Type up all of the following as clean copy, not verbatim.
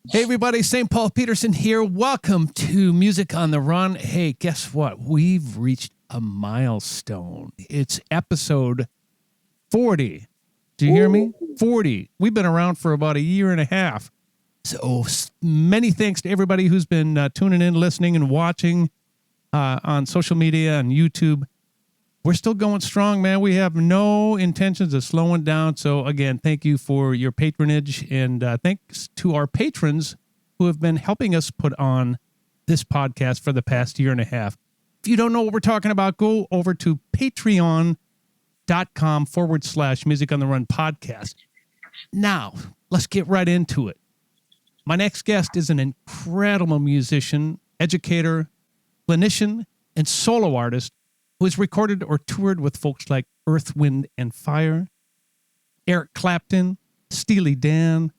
Hey everybody, St. Paul Peterson here. Welcome to Music on the Run. Hey, guess what? We've reached a milestone. It's episode 40. Do you hear me? 40. We've been around for about a year and a half. So many thanks to everybody who's been tuning in, listening, and watching on social media and YouTube. We're still going strong, man. We have no intentions of slowing down. So, again, thank you for your patronage. And thanks to our patrons who have been helping us put on this podcast for the past year and a half. If you don't know what we're talking about, go over to patreon.com/Music on the Run podcast. Now, let's get right into it. My next guest is an incredible musician, educator, clinician, and solo artist who has recorded or toured with folks like Earth, Wind, and Fire, Eric Clapton, Steely Dan,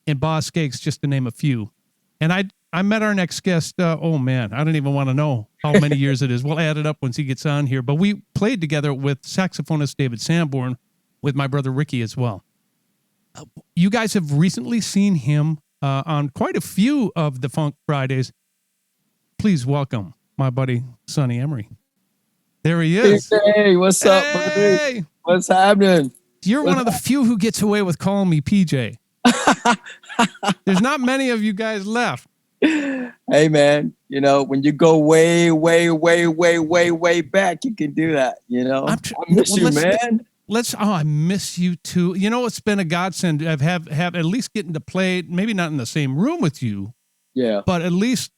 and Boz Scaggs, just to name a few. And I met our next guest, oh man, I don't even want to know how many years it is. We'll add it up once he gets on here. But we played together with saxophonist David Sanborn, with my brother Ricky as well. You guys have recently seen him on quite a few of the Funk Fridays. Please welcome my buddy, Sonny Emory. There he is. Hey, what's up, buddy? What's happening? You're one of the few who gets away with calling me PJ. There's not many of you guys left. Hey, man, you know, when you go way, way, way, way, way, way back, you can do that, you know? I miss you, man. I miss you too. You know, it's been a godsend to have at least getting to play, maybe not in the same room with you. Yeah. But at least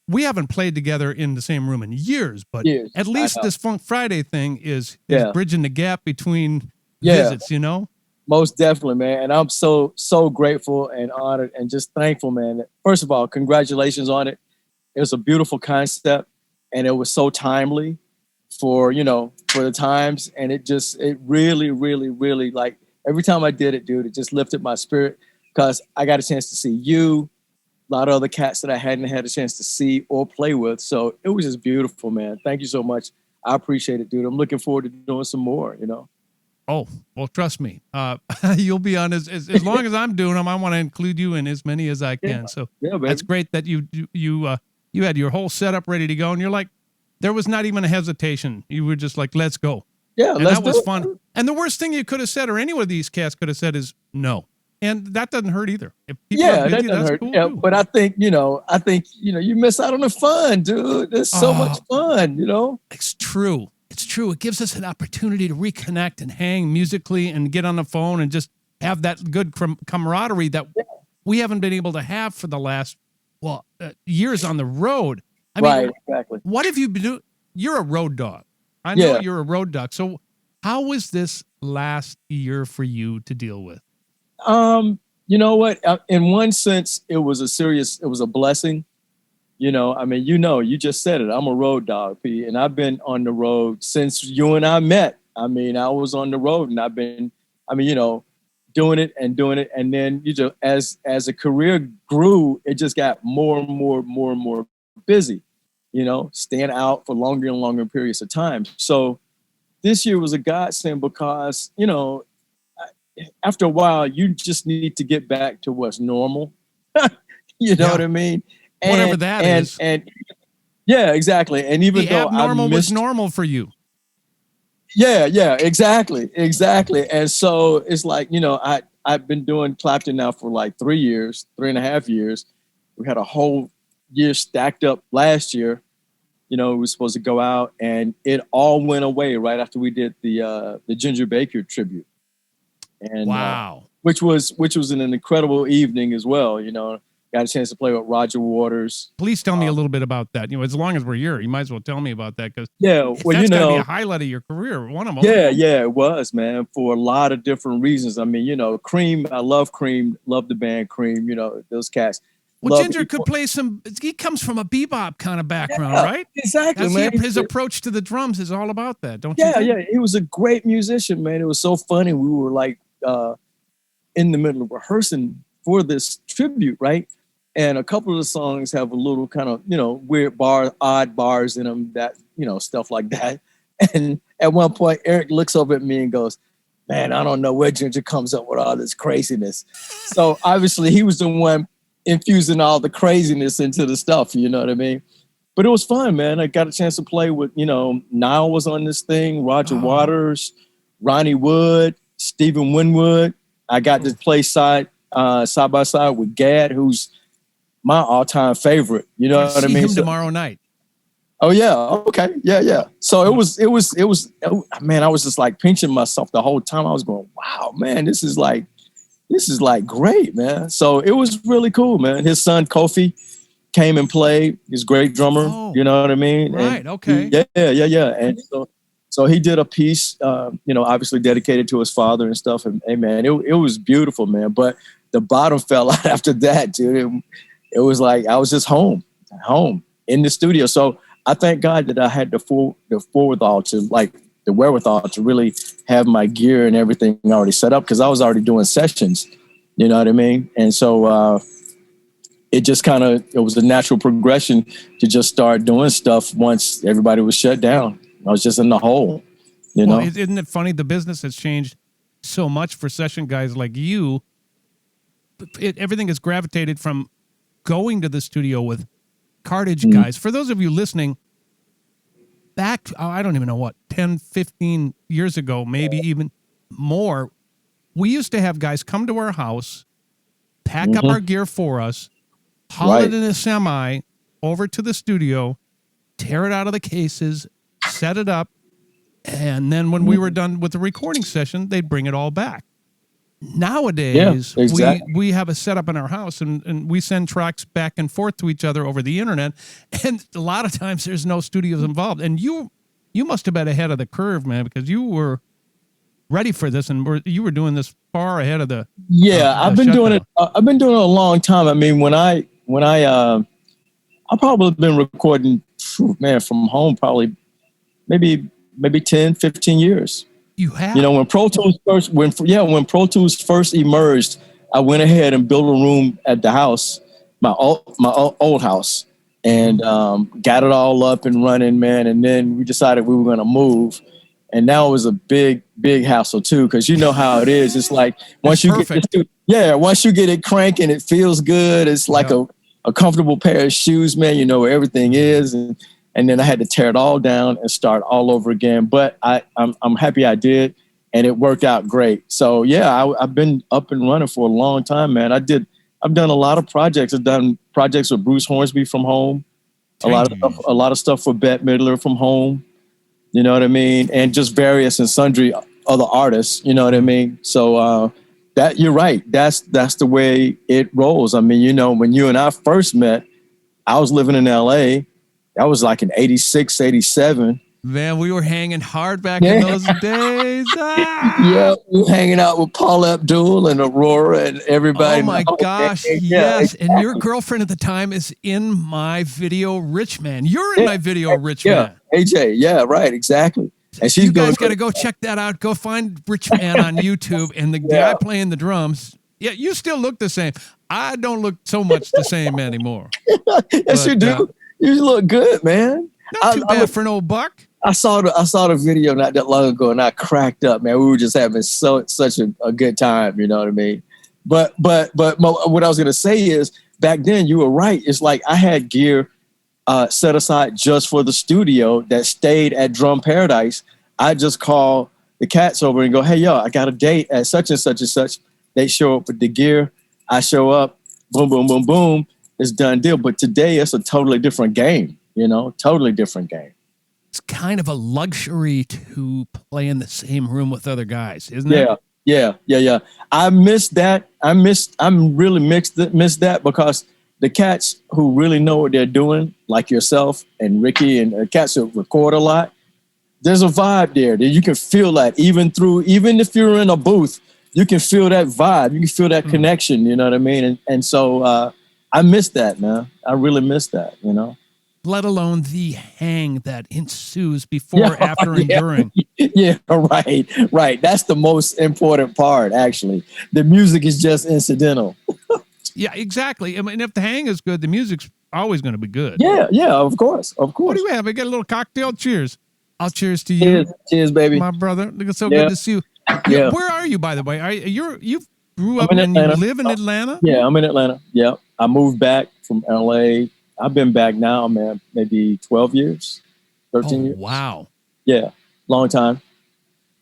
we haven't played together in the same room in years, but at least this Funk Friday thing is bridging the gap between visits, you know? Most definitely, man. And I'm so grateful and honored and just thankful, man. First of all, congratulations on it. It was a beautiful concept and it was so timely for the times. And it really, really, really, like, every time I did it, dude, it just lifted my spirit because I got a chance to see you, a lot of other cats that I hadn't had a chance to see or play with. So it was just beautiful, man. Thank you so much. I appreciate it, dude. I'm looking forward to doing some more, you know? Oh, well, trust me. You'll be on as long as I'm doing them. I want to include you in as many as I can. So that's great that you had your whole setup ready to go. And you're like, there was not even a hesitation. You were just like, let's go. Yeah, and that was fun. And the worst thing you could have said, or any of these cats could have said, is no. And that doesn't hurt either. If people are busy, that doesn't hurt. Cool too. But I think, you miss out on the fun, dude. There's so much fun, you know? It's true. It's true. It gives us an opportunity to reconnect and hang musically and get on the phone and just have that good camaraderie that we haven't been able to have for the last, years on the road. I mean, exactly. What have you been doing? You're a road dog. I know you're a road dog. So how was this last year for you to deal with? You know what? In one sense, it was a blessing. You know, I mean, you just said it. I'm a road dog, P, and I've been on the road since you and I met. I mean, I was on the road and I've been, doing it. And then, as a career grew, it just got more and more busy, staying out for longer and longer periods of time. So this year was a godsend because, after a while, you just need to get back to what's normal. You know what I mean? Whatever that is. And yeah, exactly. And even though abnormal was normal for you. Yeah, exactly. And so it's like, I've been doing Clapton now for like 3.5 years. We had a whole year stacked up last year. We were supposed to go out and it all went away right after we did the Ginger Baker tribute. And wow. Which was an incredible evening as well, Got a chance to play with Roger Waters. Please tell me a little bit about that. As long as we're here, you might as well tell me about that because that's gotta be a highlight of your career. One of them. Yeah, it was, man, for a lot of different reasons. I mean, Cream. I love Cream. Love the band Cream. Those cats. Well, Ginger could play some. He comes from a bebop kind of background, right? Exactly, man. His approach to the drums is all about that, don't you? Yeah. He was a great musician, man. It was so funny. We were like in the middle of rehearsing for this tribute, right? And a couple of the songs have a little kind of, weird odd bars in them, that, stuff like that. And at one point, Eric looks over at me and goes, man, I don't know where Ginger comes up with all this craziness. So obviously he was the one infusing all the craziness into the stuff, you know what I mean? But it was fun, man. I got a chance to play with, Nile was on this thing, Roger Waters, Ronnie Wood, Stephen Winwood. I got to play side by side with Gad, who's my all-time favorite. You know what I mean? See him tomorrow night. Oh yeah. Okay. Yeah. So it was, man, I was just like pinching myself the whole time. I was going, wow, man, this is like great, man. So it was really cool, man. His son, Kofi, came and played. He's a great drummer. You know what I mean? Right. And okay. Yeah. And so he did a piece, obviously dedicated to his father and stuff. And hey, man, it was beautiful, man. But the bottom fell out after that, dude. It was like I was just home in the studio. So I thank God that I had the wherewithal to really have my gear and everything already set up, because I was already doing sessions. You know what I mean? And so it just it was a natural progression to just start doing stuff once everybody was shut down. I was just in the hole, you know? Isn't it funny? The business has changed so much for session guys like you. Everything has gravitated from going to the studio with cartage guys. For those of you listening, back, I don't even know what, 10, 15 years ago, maybe even more, we used to have guys come to our house, pack up our gear for us, haul it in a semi over to the studio, tear it out of the cases, set it up, and then when we were done with the recording session, they'd bring it all back. Nowadays, we have a setup in our house, and we send tracks back and forth to each other over the internet, and a lot of times there's no studios involved. And you must have been ahead of the curve, man, because you were ready for this, and you were doing this far ahead of the I've been doing it. I've been doing it a long time. I mean, when I probably been recording, man, from home probably maybe 10, 15 years. You have? When Pro Tools first emerged, I went ahead and built a room at the house, my old house, and got it all up and running, man. And then we decided we were going to move. And now it was a big hassle too, because you know how it is. It's like once you get it cranking, it feels good. It's like a comfortable pair of shoes, man. You know where everything is, and then I had to tear it all down and start all over again. But I'm happy I did, and it worked out great. So yeah, I've been up and running for a long time, man. I've done a lot of projects. I've done projects with Bruce Hornsby from home, a lot of stuff for Bette Midler from home. You know what I mean? And just various and sundry other artists, you know what I mean? So that you're right. That's the way it rolls. I mean, when you and I first met, I was living in LA. That was like in 86, 87. Man, we were hanging hard back in those days. Yeah, we were hanging out with Paul Abdul and Aurora and everybody. Oh my gosh, yes. Exactly. And your girlfriend at the time is in my video, Rich Man. You're in my video, Rich Man. AJ, yeah, exactly. And she's you guys got to go check that out. Go find Rich Man on YouTube, and the guy playing the drums. Yeah, you still look the same. I don't look so much the same anymore. Yes, you do. You look good, man. Not too bad for an old buck. I saw the video not that long ago, and I cracked up, man. We were just having such a good time, you know what I mean? But what I was gonna say is, back then you were right. It's like I had gear set aside just for the studio that stayed at Drum Paradise. I just call the cats over and go, hey, yo, I got a date at such and such and such. They show up with the gear. I show up. Boom, boom, boom, boom. It's done deal. But today it's a totally different game. Totally different game. It's kind of a luxury to play in the same room with other guys, isn't it? Yeah. I miss that. I'm really miss that, because the cats who really know what they're doing, like yourself and Ricky and the cats who record a lot, there's a vibe there that you can feel that even if you're in a booth, you can feel that vibe. You can feel that connection, you know what I mean? And so I miss that, man. I really miss that, Let alone the hang that ensues before, after, and during. Yeah, right. That's the most important part, actually. The music is just incidental. Yeah, exactly. I mean, if the hang is good, the music's always going to be good. Yeah, of course. What do you have? I got a little cocktail. Cheers. I'll cheers to you. Cheers, baby. My brother. It's so good to see you. Yeah. Where are you, by the way? You grew up and you live in Atlanta? Yeah, I'm in Atlanta. Yeah. I moved back from LA. I've been back now, man, maybe 12 years, 13 years. Wow. Yeah, long time.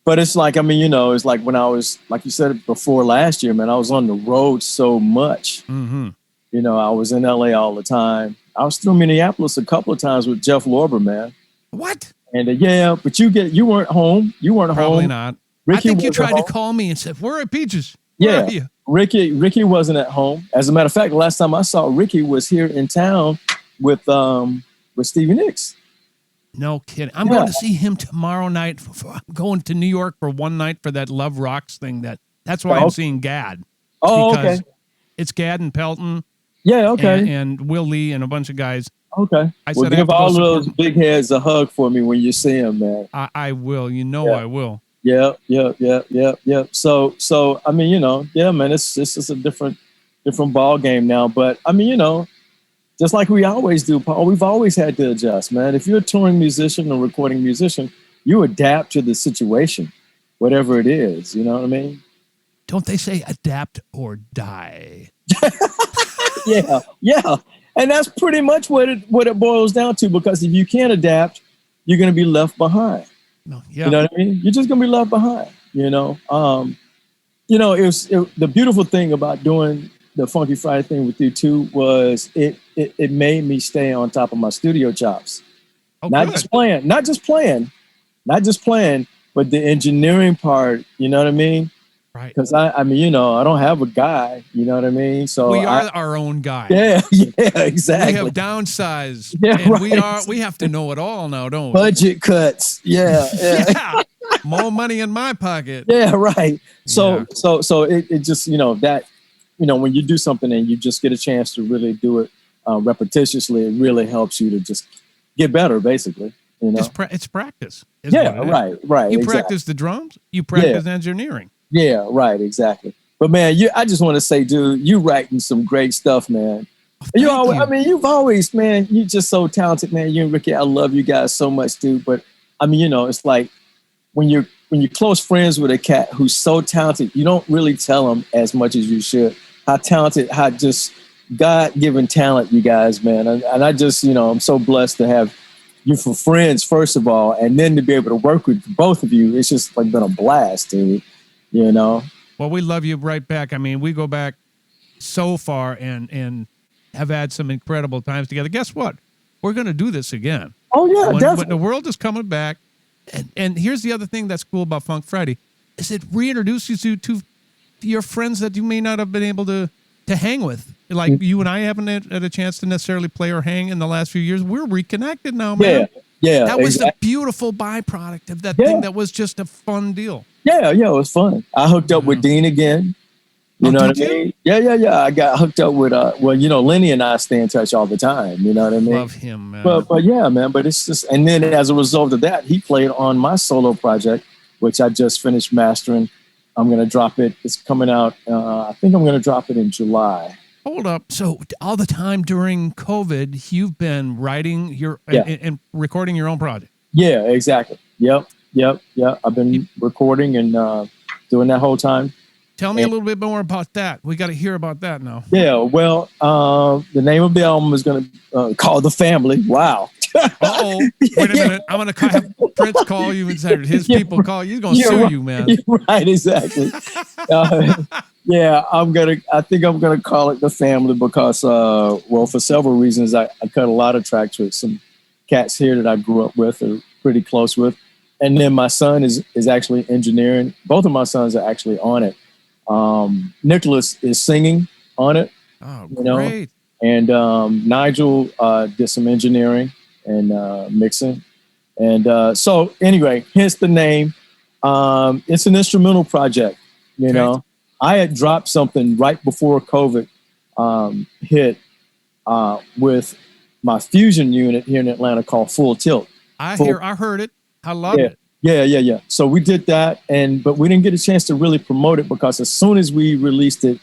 But it's like, I mean, you know, it's like when I was, like you said before last year, man, I was on the road so much. Mm-hmm. You know, I was in LA all the time. I was through Minneapolis a couple of times with Jeff Lorber, man. What? And yeah, but you weren't home. You weren't Probably home. not. Ricky I think you wasn't tried home. to call me and said, "Where are Peaches? Where Yeah, are you?" Ricky wasn't at home. As a matter of fact, the last time I saw Ricky was here in town with Stevie Nicks. No kidding. I'm going to see him tomorrow night. I'm going to New York for one night for that Love Rocks thing. That's why I'm seeing Gad. Oh, because okay. It's Gad and Pelton. Yeah, okay. And Will Lee and a bunch of guys. Okay. I Well, said, give all of those big heads a hug for me when you see them, man. I will. You know, I will. Yeah. So I mean, you know, yeah, man, it's just a different ball game now. But I mean, you know, just like we always do, Paul, we've always had to adjust, man. If you're a touring musician or recording musician, you adapt to the situation, whatever it is. You know what I mean? Don't they say adapt or die? Yeah. And that's pretty much what it boils down to, because if you can't adapt, you're going to be left behind. No, yeah. You know what I mean? You're just going to be left behind, you know? You know, the beautiful thing about doing the Funky Friday thing with you too was it made me stay on top of my studio chops. Oh, not just playing, but the engineering part, you know what I mean? Right. Because I mean, you know, I don't have a guy, you know what I mean? So we are our own guy. Yeah, exactly. We have downsized. Yeah, and right. we have to know it all now, don't we? Budget cuts. Yeah. Yeah. More money in my pocket. Yeah, right. So it just, you know, that, you know, when you do something and you just get a chance to really do it repetitiously, it really helps you to just get better, basically. You know, it's practice. Yeah, right. You practice the drums. You practice engineering. Yeah, right, exactly. But man, I just want to say, dude, you writing some great stuff, man. You. I mean, you've always, man, you're just so talented, man. You and Ricky, I love you guys so much, dude. But I mean, you know, it's like when you're close friends with a cat who's so talented, you don't really tell him as much as you should how talented, how just God-given talent you guys, man. And I just, you know, I'm so blessed to have you for friends, first of all, and then to be able to work with both of you. It's just like been a blast, dude. You know? Well, we love you right back. I mean, we go back so far and have had some incredible times together. Guess what? We're going to do this again. Oh, yeah, definitely. When the world is coming back. And here's the other thing that's cool about Funk Friday is it reintroduces you to your friends that you may not have been able to hang with. Like you and I haven't had a chance to necessarily play or hang in the last few years. We're reconnected now, man. Yeah. That was the beautiful byproduct of that thing that was just a fun deal. Yeah, it was fun. I hooked up with Dean again. You know what I mean? Yeah. I got hooked up with well, you know, Lenny and I stay in touch all the time. You know what I mean? Love him, man. But yeah, man. But it's just, and then as a result of that, he played on my solo project, which I just finished mastering. I'm gonna drop it. It's coming out. I think I'm gonna drop it in July. Hold up. So all the time during COVID, you've been writing and recording your own project. Yeah, exactly. Yep. I've been recording and doing that whole time. Tell me a little bit more about that. We got to hear about that now. Yeah, well, the name of the album is going to call The Family. Wow. Uh-oh. Wait a minute. I'm going to have Prince call you and say his people call you. He's going to sue you, man. Right, exactly. Yeah, I think I'm going to call it The Family because, well, for several reasons. I cut a lot of tracks with some cats here that I grew up with or pretty close with. And then my son is actually engineering. Both of my sons are actually on it. Nicholas is singing on it. Oh, You great. know? And Nigel did some engineering and mixing. And so anyway, hence the name. It's an instrumental project, you know. I had dropped something right before COVID hit with my fusion unit here in Atlanta called Full Tilt. I heard it. I love it. Yeah. So we did that, but we didn't get a chance to really promote it because as soon as we released it,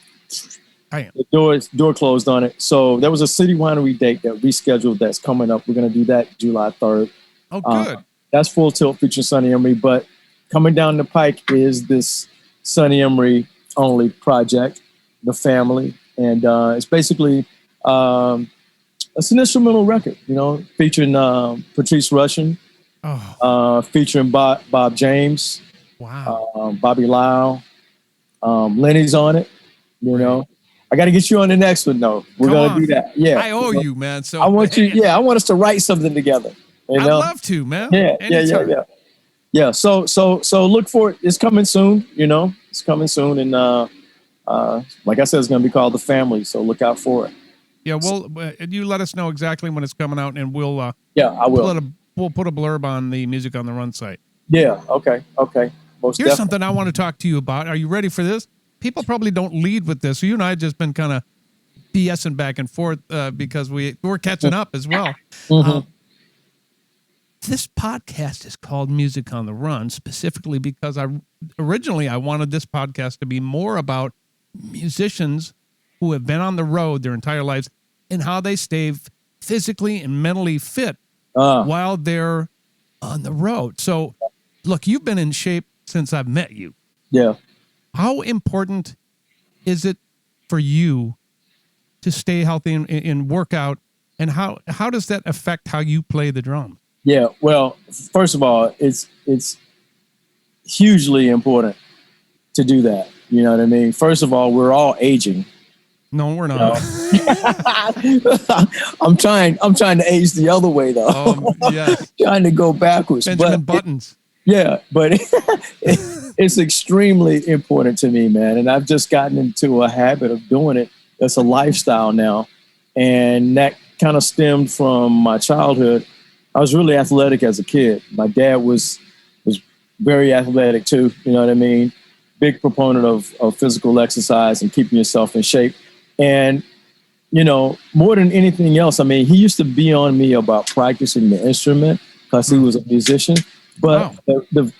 the door closed on it. So there was a City Winery date that we scheduled that's coming up. We're going to do that July 3rd. Oh, good. That's Full Tilt featuring Sonny Emory. But coming down the pike is this Sonny Emory only project, The Family. And it's basically It's an instrumental record, featuring Patrice Rushen, featuring Bob James, Wow. Bobby Lau, Lenny's on it. I got to get you on the next one, though. We're going to do that. Yeah, I owe you, man. So I want you. Yeah, I want us to write something together. I'd love to, man. Yeah. So look for it. It's coming soon. It's coming soon, and like I said, it's going to be called The Family. So look out for it. Yeah, well, you let us know exactly when it's coming out, and we'll. I will. We'll put a blurb on the Music on the Run site. Yeah. Okay. Here's definitely something I want to talk to you about. Are you ready for this? People probably don't lead with this. So you and I have just been kind of BSing back and forth because we're catching up as well. Mm-hmm. This podcast is called Music on the Run specifically because I wanted this podcast to be more about musicians who have been on the road their entire lives and how they stay physically and mentally fit while they're on the road. So, look, you've been in shape since I've met you. Yeah. How important is it for you to stay healthy and work out? And how does that affect how you play the drums? Yeah. Well, first of all, it's hugely important to do that. You know what I mean? First of all, we're all aging. No, we're not. I'm trying to age the other way though. Yeah. Trying to go backwards. Benjamin Buttons. But it's extremely important to me, man. And I've just gotten into a habit of doing it. It's a lifestyle now. And that kind of stemmed from my childhood. I was really athletic as a kid. My dad was very athletic too. You know what I mean? Big proponent of physical exercise and keeping yourself in shape. And, more than anything else, I mean, he used to be on me about practicing the instrument because he was a musician. But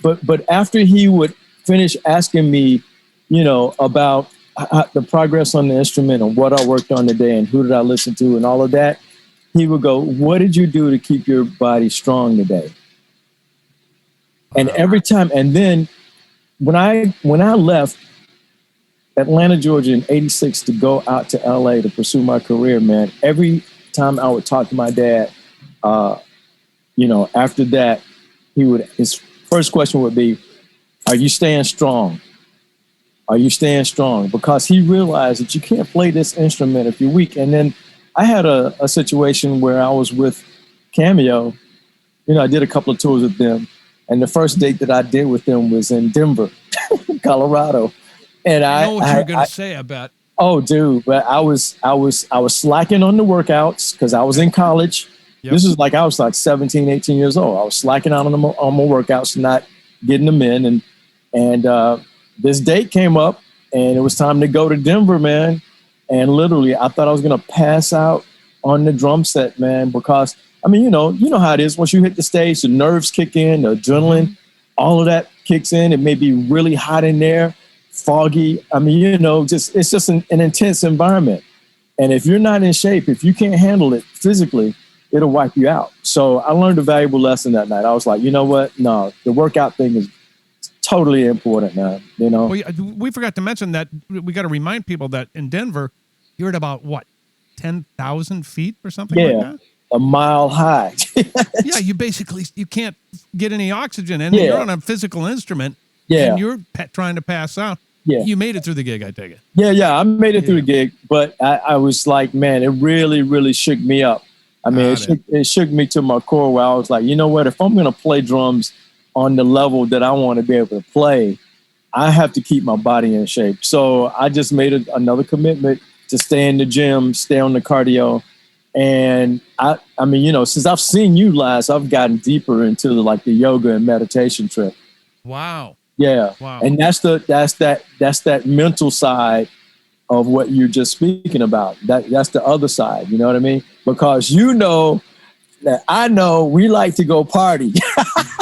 but after he would finish asking me, about the progress on the instrument and what I worked on today and who did I listen to and all of that, he would go, "What did you do to keep your body strong today?" And every time, and then when I left Atlanta, Georgia in '86 to go out to LA to pursue my career, man, every time I would talk to my dad, after that, his first question would be, "Are you staying strong? Are you staying strong?" Because he realized that you can't play this instrument if you're weak. And then I had a situation where I was with Cameo. I did a couple of tours with them. And the first date that I did with them was in Denver, Colorado. And I know what you're going to say, I bet. Oh, dude, but I was slacking on the workouts because I was in college. Yep. This is I was 17, 18 years old. I was slacking out on my workouts, not getting them in. And this date came up and it was time to go to Denver, man. And literally, I thought I was going to pass out on the drum set, man, because, I mean, you know how it is. Once you hit the stage, the nerves kick in, the adrenaline, all of that kicks in. It may be really hot in there, foggy. I mean, it's just an intense environment. And if you're not in shape, if you can't handle it physically, it'll wipe you out. So I learned a valuable lesson that night. I was like, you know what? No, the workout thing is totally important, man. Well, we forgot to mention that we got to remind people that in Denver, you're at about 10,000 feet or something like that? A mile high. Yeah, you can't get any oxygen and you're on a physical instrument and you're trying to pass out. Yeah. You made it through the gig, I take it. Yeah, I made it through the gig, but I was like, man, it really, really shook me up. I mean, it shook me to my core where I was like, you know what, if I'm going to play drums on the level that I want to be able to play, I have to keep my body in shape. So I just made another commitment to stay in the gym, stay on the cardio. And I mean, since I've seen you last, I've gotten deeper into the yoga and meditation trip. Wow. Yeah. Wow. And that's that mental side of what you're just speaking about. That's the other side. You know what I mean? Because that I know we like to go party.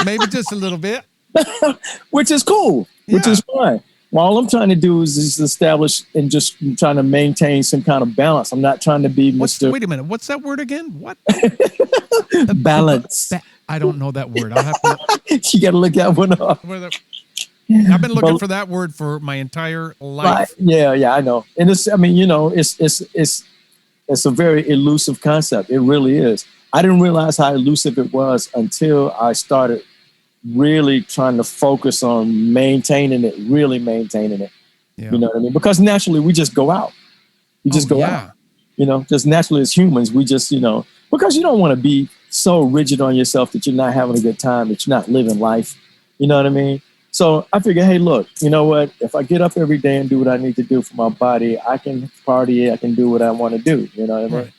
Maybe just a little bit. Which is cool. Which is fine. Well, all I'm trying to do is establish and just trying to maintain some kind of balance. I'm not trying to be Mr. Wait a minute. What's that word again? What? Balance. I don't know that word. I'll have to. You got to look that one up. I've been looking for that word for my entire life. Yeah, I know. And it's It's a very elusive concept. It really is. I didn't realize how elusive it was until I started really trying to focus on maintaining it, really maintaining it. Yeah. You know what I mean? Because naturally we just go out. You just go out. You know, just naturally as humans, we just, you know, because you don't want to be so rigid on yourself that you're not having a good time, that you're not living life. You know what I mean? So I figure, hey, look, you know what? If I get up every day and do what I need to do for my body, I can party, I can do what I want to do. You know what I mean? Right.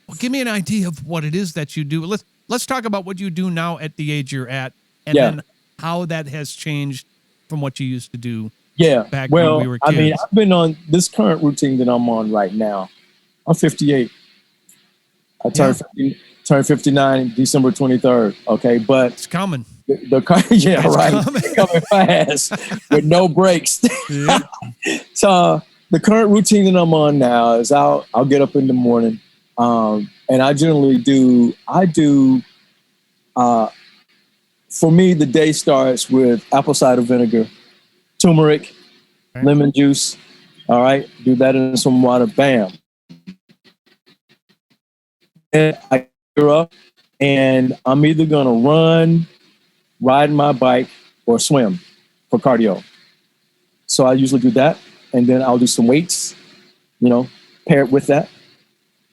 Well, give me an idea of what it is that you do. Let's talk about what you do now at the age you're at, and then how that has changed from what you used to do. Back when we were kids. I mean, I've been on this current routine that I'm on right now. I'm 58. I turned 59 December 23rd. Okay, but it's coming. It's coming fast with no breaks. Yeah. So the current routine that I'm on now is I'll get up in the morning, and I generally do. For me, the day starts with apple cider vinegar, turmeric, lemon juice. All right, do that in some water. Bam. And I get up, and I'm either gonna ride my bike, or swim for cardio. So I usually do that, and then I'll do some weights, you know, pair it with that,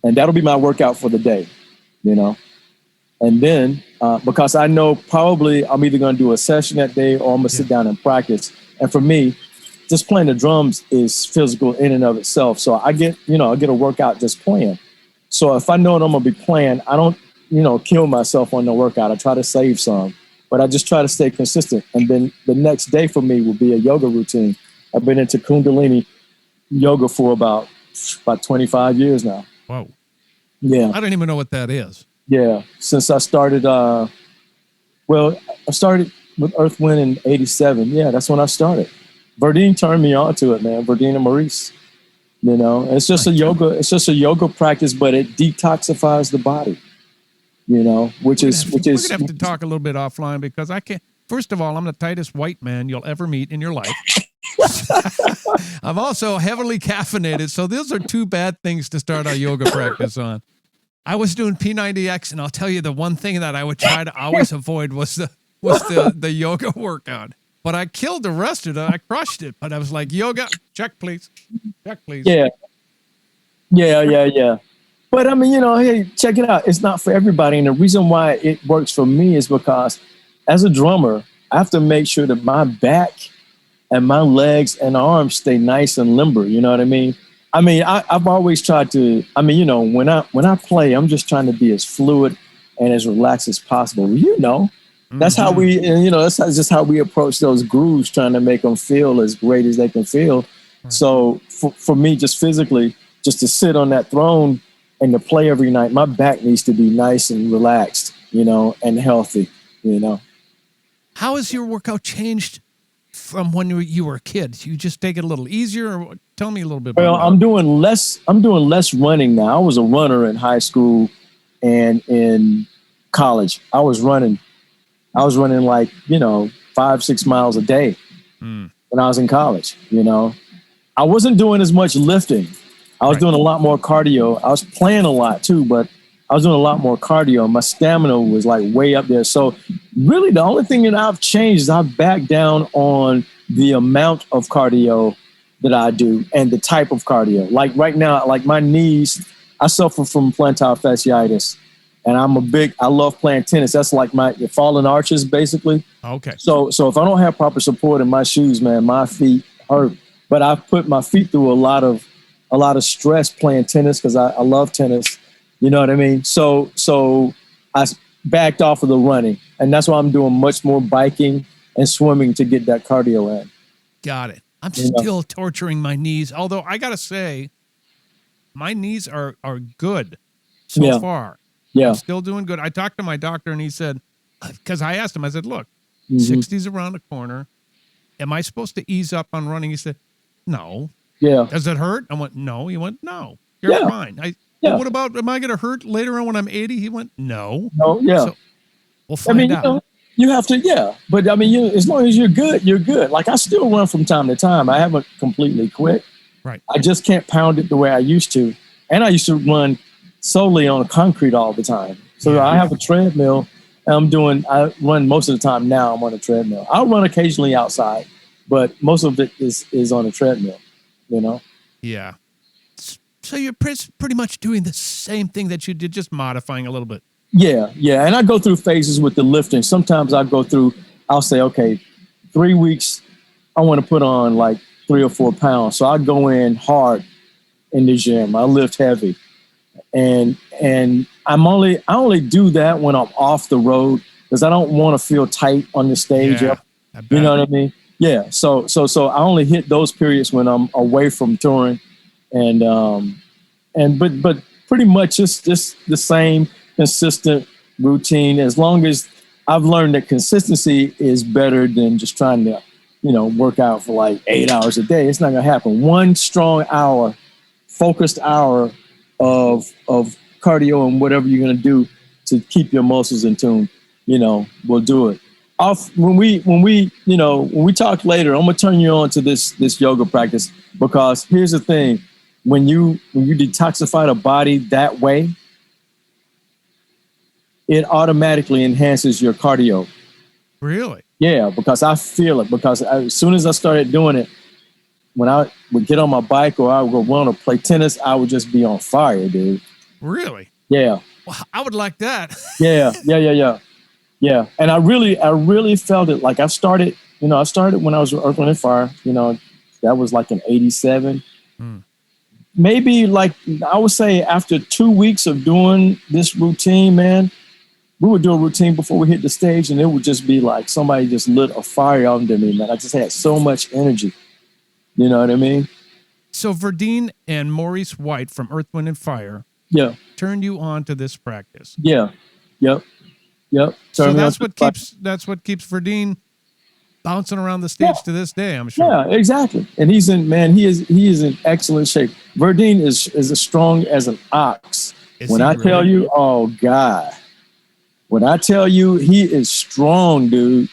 and that'll be my workout for the day, you know. And then because I know probably I'm either going to do a session that day or I'm going to sit down and practice. And for me, just playing the drums is physical in and of itself. So I get a workout just playing. So if I know that I'm going to be playing, I don't, kill myself on the workout. I try to save some, but I just try to stay consistent. And then the next day for me will be a yoga routine. I've been into Kundalini yoga for about 25 years now. Wow. Yeah. I don't even know what that is. Yeah. Since I started, I started with Earth Wind in 87. Yeah, that's when I started. Verdine turned me on to it, man. Verdine and Maurice. It's just a yoga practice, but it detoxifies the body. We're gonna have to talk a little bit offline because I can't. First of all, I'm the tightest white man you'll ever meet in your life. I'm also heavily caffeinated, so those are two bad things to start our yoga practice on. I was doing P90X, and I'll tell you the one thing that I would try to always avoid was the yoga workout. But I killed the rest of it. I crushed it. But I was like, yoga, check please. Check please. Yeah. But I mean, hey, check it out. It's not for everybody. And the reason why it works for me is because as a drummer, I have to make sure that my back and my legs and arms stay nice and limber. You know what I mean? I mean, I've always tried to, when I play, I'm just trying to be as fluid and as relaxed as possible. That's how we, that's just how we approach those grooves, trying to make them feel as great as they can feel. Right. So for me, just physically, just to sit on that throne and to play every night, my back needs to be nice and relaxed, and healthy, How has your workout changed from when you were a kid? You just take it a little easier, or tell me a little bit about that. I'm doing less running now. I was a runner in high school and in college. I was running like, 5-6 miles a day when I was in college. I wasn't doing as much lifting. I was doing a lot more cardio. I was playing a lot too, but I was doing a lot more cardio. My stamina was like way up there. So really the only thing that I've changed is I've backed down on the amount of cardio that I do and the type of cardio. Like right now, like my knees, I suffer from plantar fasciitis, and I love playing tennis. That's like my fallen arches basically. Okay. So if I don't have proper support in my shoes, man, my feet hurt. But I've put my feet through a lot of stress playing tennis because I love tennis. You know what I mean? So I backed off of the running, and that's why I'm doing much more biking and swimming to get that cardio in. Got it. I'm still torturing my knees, although I got to say, my knees are good so far. Yeah. I'm still doing good. I talked to my doctor, and he said, because I asked him, I said, look, 60's around the corner. Am I supposed to ease up on running? He said, no. Yeah. Does it hurt? I went, no. He went, no. You're fine. What about, am I going to hurt later on when I'm 80? He went, no. No, yeah. So we'll find out. You have to, But as long as you're good, you're good. Like I still run from time to time. I haven't completely quit. Right. I just can't pound it the way I used to. And I used to run solely on concrete all the time. So I have a treadmill. And I run most of the time now. I'm on a treadmill. I'll run occasionally outside, but most of it is on a treadmill, you know? Yeah. So you're pretty much doing the same thing that you did, just modifying a little bit. Yeah. And I go through phases with the lifting. Sometimes I'll say, okay, 3 weeks, I want to put on like 3 or 4 pounds. So I go in hard in the gym. I lift heavy. And I only do that when I'm off the road because I don't want to feel tight on the stage. Yeah, you know what I mean? Yeah. So I only hit those periods when I'm away from touring, but pretty much just the same consistent routine. As long as I've learned that consistency is better than just trying to, work out for like 8 hours a day. It's not gonna happen. One strong hour, focused hour of cardio and whatever you're going to do to keep your muscles in tune, we'll do it. When we talk later, I'm going to turn you on to this yoga practice, because here's the thing. When you detoxify the body that way, it automatically enhances your cardio. Really? Yeah, because I feel it. Because as soon as I started doing it, when I would get on my bike or I would go run or play tennis, I would just be on fire, dude. Really? Yeah. Well, I would like that. Yeah. And I really felt it. Like I started when I was with Earth, Wind and Fire, that was like in 87. Maybe like, I would say after 2 weeks of doing this routine, man, we would do a routine before we hit the stage, and it would just be like somebody just lit a fire under me, man. I just had so much energy. You know what I mean? So Verdine and Maurice White from Earth, Wind and Fire turned you on to this practice. Yeah. Yep. So that's what keeps Verdine bouncing around the stage to this day, I'm sure. Yeah, exactly. And he is in excellent shape. Verdine is as strong as an ox. Tell you, oh God. When I tell you he is strong, dude.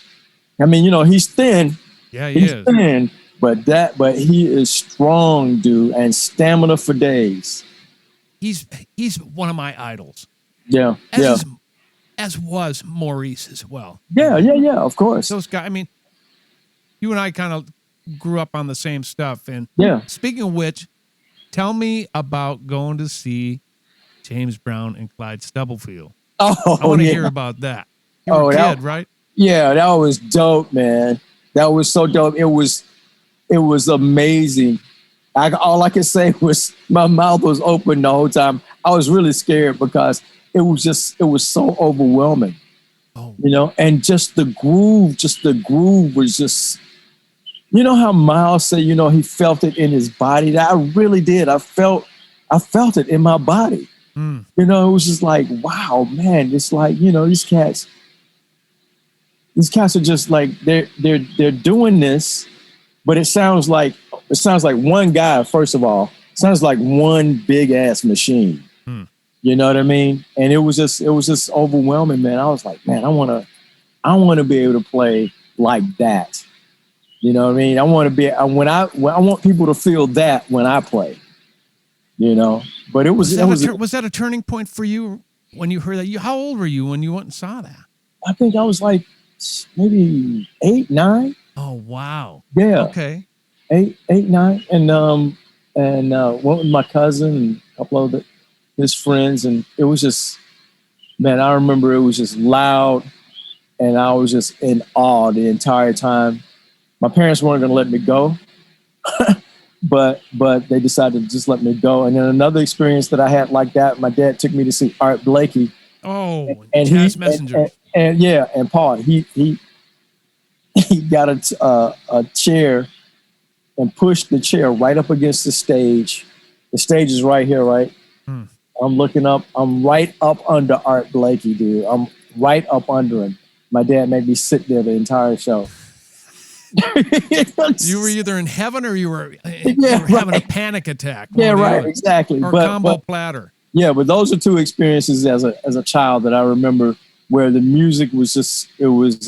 I mean, he's thin. Yeah, he's thin. But he is strong, dude, and stamina for days. He's one of my idols. Yeah, as was Maurice as well. Yeah, of course. Those guys, I mean, you and I kind of grew up on the same stuff. And speaking of which, tell me about going to see James Brown and Clyde Stubblefield. Oh, I want to hear about that. You were a kid, right? Yeah, that was dope, man. That was so dope. It was amazing. All I could say was my mouth was open the whole time. I was really scared because it was so overwhelming. Oh. And just the groove was just, how Miles said, he felt it in his body. I really did. I felt it in my body. It was just like, wow, man, it's like, these cats are just like, they're doing this. But it sounds like one guy, first of all. It sounds like one big ass machine. You know what I mean? And it was just overwhelming, man. I was like, man, I want to be able to play like that. You know what I mean? I want people to feel that when I play. But it was that a turning point for you when you heard that? How old were you when you went and saw that? I think I was like maybe 8, 9. Oh, wow. Yeah. Okay. 8, 9. And went with my cousin and a couple of his friends. And it was just, man, I remember it was just loud. And I was just in awe the entire time. My parents weren't going to let me go. but they decided to just let me go. And then another experience that I had like that, my dad took me to see Art Blakey. Oh, and Jazz Messenger. And Paul, he got a chair and pushed the chair right up against the stage. The stage is right here, right? I'm looking up. I'm right up under Art Blakey, dude. I'm right up under him. My dad made me sit there the entire show. You were either in heaven or you were having a panic attack. Yeah, right, exactly. Or combo platter. Yeah, but those are two experiences as a child that I remember where the music was just, it was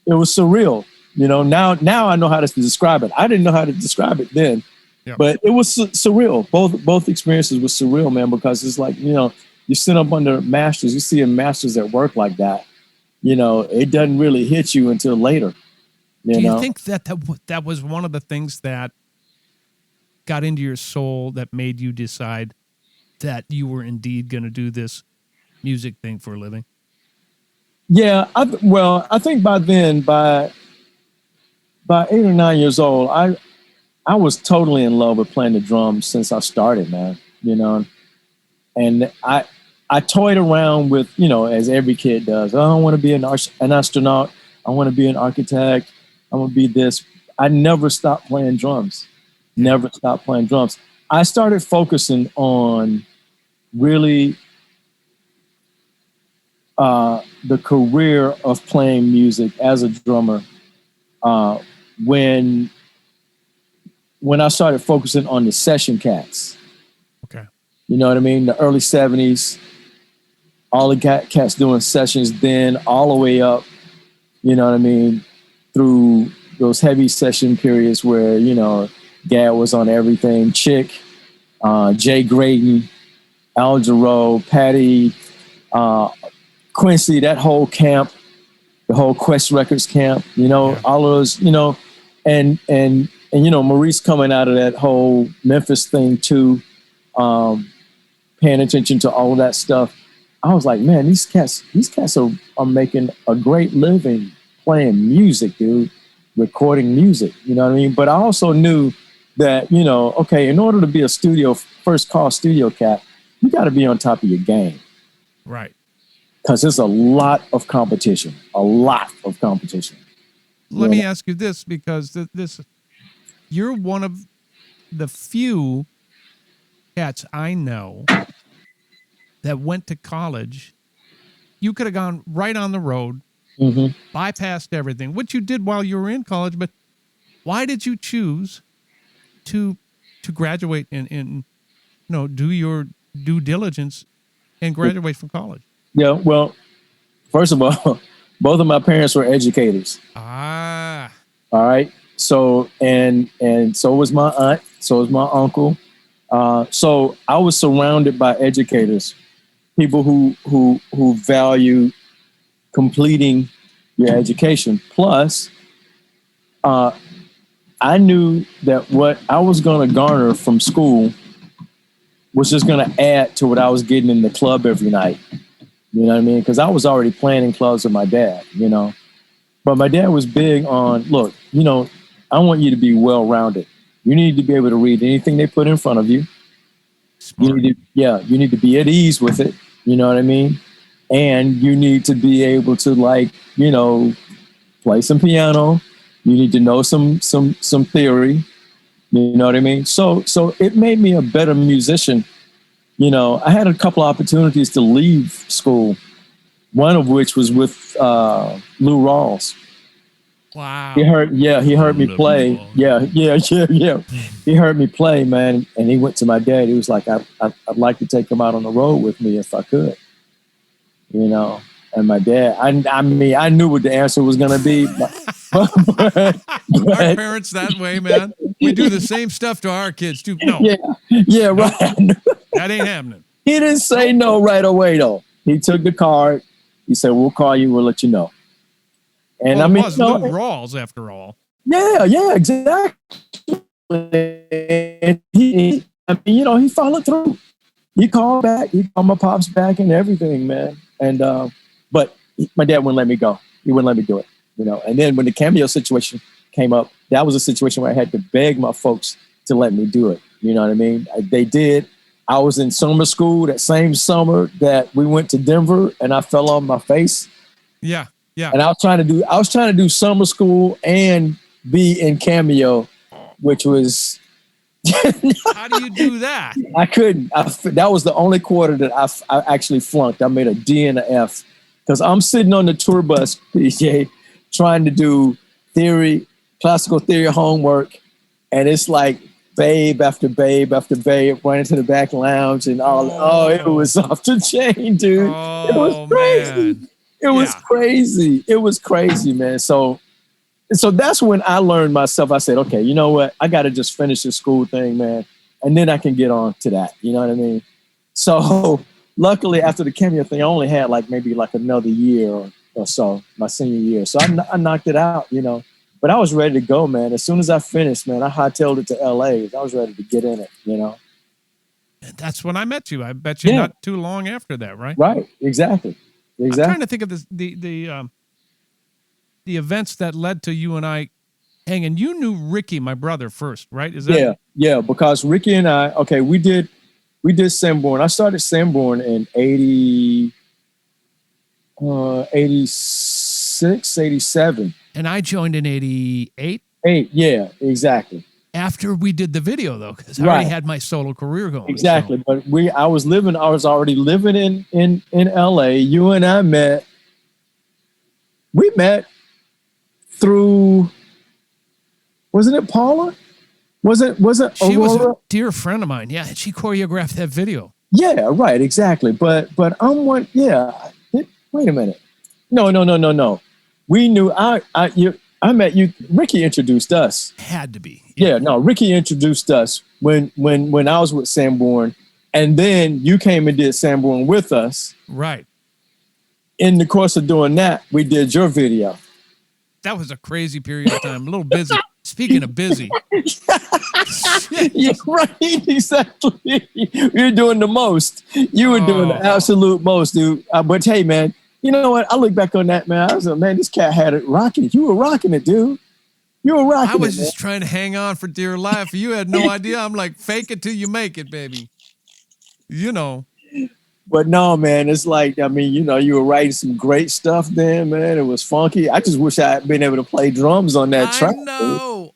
surreal. Now I know how to describe it. I didn't know how to describe it then. Yep. But it was surreal. Both experiences were surreal, man, because it's like, you sit up under masters, you see masters at work like that, it doesn't really hit you until later. Do you think that was one of the things that got into your soul that made you decide that you were indeed going to do this music thing for a living? Yeah, I think by then, by 8 or 9 years old, I was totally in love with playing the drums since I started, man. And I toyed around with, as every kid does. Oh, I want to be an astronaut. I want to be an architect. I want to be this. I never stopped playing drums. Never stopped playing drums. I started focusing on really the career of playing music as a drummer when I started focusing on the session cats. Okay. You know what I mean? The early 70s, all the cats doing sessions then, all the way up, you know what I mean, through those heavy session periods where, Gad was on everything, Chick, Jay Graydon, Al Jarreau, Patty, Quincy, that whole camp, the whole Quest Records camp, all of those, and Maurice coming out of that whole Memphis thing too, paying attention to all of that stuff. I was like, man, these cats are making a great living playing music, dude, recording music, you know what I mean? But I also knew that, okay, in order to be a first call studio cat, you got to be on top of your game. Right. Because there's a lot of competition. Let me ask you this, because you're one of the few cats I know that went to college. You could have gone right on the road, bypassed everything, which you did while you were in college. But why did you choose to graduate and do your due diligence and graduate from college? Yeah, well, first of all, both of my parents were educators. Ah. All right. So and so was my aunt, so was my uncle. So I was surrounded by educators, people who value completing your education. Plus, I knew that what I was going to garner from school was just going to add to what I was getting in the club every night. You know what I mean? Because I was already playing in clubs with my dad, But my dad was big on, look, I want you to be well-rounded. You need to be able to read anything they put in front of you. Smart. You need to be at ease with it. You know what I mean? And you need to be able to play some piano. You need to know some theory. You know what I mean? So it made me a better musician. I had a couple of opportunities to leave school, one of which was with Lou Rawls. Wow. He heard me play. Yeah. He heard me play, man, and he went to my dad. He was like, I'd like to take him out on the road with me if I could. And my dad, I mean, I knew what the answer was going to be. But our parents that way, man. We do the same stuff to our kids too. No. Yeah, right. That ain't happening. He didn't say no right away, though. He took the card. He said, we'll call you. We'll let you know. And well, it was Lou Rawls, after all. Yeah, exactly. And he followed through. He called back. He called my pops back and everything, man. And but my dad wouldn't let me go. He wouldn't let me do it. And then when the Cameo situation came up, that was a situation where I had to beg my folks to let me do it. You know what I mean? They did. I was in summer school that same summer that we went to Denver, and I fell on my face. Yeah. And I was trying to do summer school and be in Cameo, which was. How do you do that? I couldn't. That was the only quarter that I actually flunked. I made a D and an F because I'm sitting on the tour bus, PJ, trying to do classical theory homework, and it's like babe after babe after babe running to the back lounge and all. Oh, it was off the chain, dude. It was crazy. Man. It was crazy. It was crazy, man. So so that's when I learned myself. I said, okay, you know what? I got to just finish this school thing, man. And then I can get on to that. You know what I mean? So luckily after the cameo thing, I only had maybe another year or so, my senior year. So I knocked it out, you know, but I was ready to go, man. As soon as I finished, man, I hightailed it to LA. I was ready to get in it, you know? And that's when I met you. I bet you not too long after that, right? Right. Exactly. I'm trying to think of the events that led to you and I hanging. You knew Ricky, my brother, first, right? Is that? Yeah. Because Ricky and I, okay, we did Sanborn. I started Sanborn in 86, 87. And I joined in 88. Yeah, exactly. After we did the video, though, because I already had my solo career going. Exactly. So. But I was already living in LA. You and I met. We met through, wasn't it Paula? Was it she Aurora? Was a dear friend of mine. Yeah, she choreographed that video. Yeah, right, exactly. But I'm one. Yeah, wait a minute. No. We knew. I met you. Ricky introduced us. Had to be. Yeah. No, Ricky introduced us when I was with Sanborn, and then you came and did Sanborn with us. Right. In the course of doing that, we did your video. That was a crazy period of time. A little busy. Speaking of busy. Yeah, right. Exactly. You're doing the most. You were doing the absolute most, dude. But hey, man, you know what? I look back on that, man. I was like, man, this cat had it rocking. You were rocking it, dude. You were rocking it. I was just trying to hang on for dear life. You had no idea. I'm like, fake it till you make it, baby. You know. But no, man, it's like, I mean, you know, you were writing some great stuff then, man. It was funky. I just wish I had been able to play drums on that track.